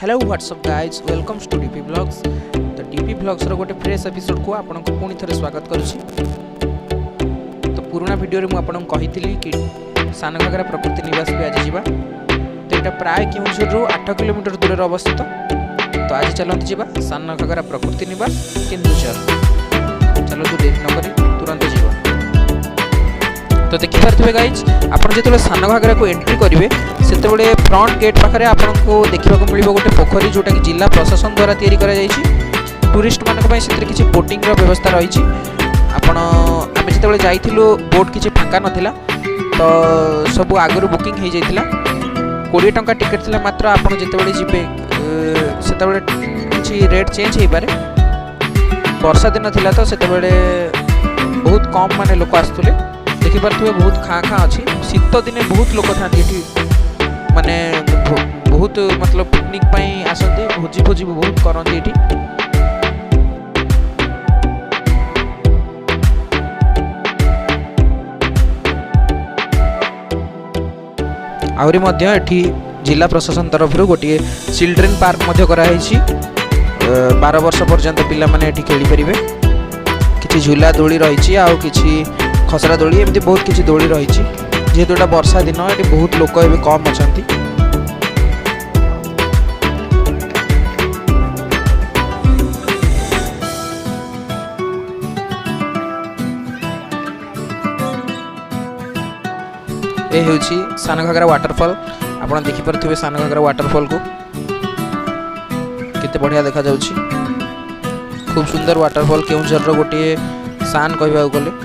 Hello what's up guys welcomes to DP blogs. तो DP blogs रो गोटे फ्रेश एपिसोड को आपन को पुणी थे स्वागत करुछि। तो पुराना वीडियो रे मु आपन को कहितली कि सान घागरा प्रकृति निवास पे आज जीवा। तो एटा प्राय केउंझर रो 8 किलोमीटर दूर रे अवस्थित। तो आज चलंत जीवा सान घागरा प्रकृति निवास केन्दुझर। चलो तो देर न करी तुरंत जीवा। तो देखि पारथिबे गाइज आपन जेतले सान घागरा को एंट्री करिवे सेतेबेले फ्रंट गेट पाखरे आपनको देखिबा को मिलिबो गोटे पोखरी जोटा कि जिला प्रशासन द्वारा तयारी करा जायछि। टूरिस्ट मानक पय सेतरे किछि बोटिंग रो व्यवस्था रहिछि। आपण आमे जेतेबेले जाइथिलु बोट किछि फाका नथिला तो सब आगरु बुकिंग हे जाइथिला। 20 टंका टिकट थिला मात्र। आपण जेतेबेले जिबे सेतेबेले किछि रेट चेंज हे पारे। वर्षा दिन थिला तो सेतेबेले बहुत कम माने लोक आस्तुले। देखि पारथिबे बहुत खाँ खाँ अच्छी। शीत दिने बहुत लोक था माने बहुत मतलब पिकनिक पाई आसते भोजी भोजी बहुत करते ये। आहरी मध्य एठी जिला प्रशासन तरफ गोटे चिल्ड्रेन पार्क मध्य कराई 12 वर्ष पर्यंत पिला माने एठी खेली परिबे। किछि झूला दोली रही आ किछि खसरा दोली एमती बहुत किछि दोली रही। जेहेतु एटा वर्षा दिन ये बहुत लोक ए कम अच्छा। ये हूँ सान घागरा वाटरफॉल। आपड़ देखिपे सान घागरा वाटरफॉल को केते बढ़िया देखा जाउछि। खूब सुंदर वाटरफॉल केउंझर रो गोटे सान कहबा गले।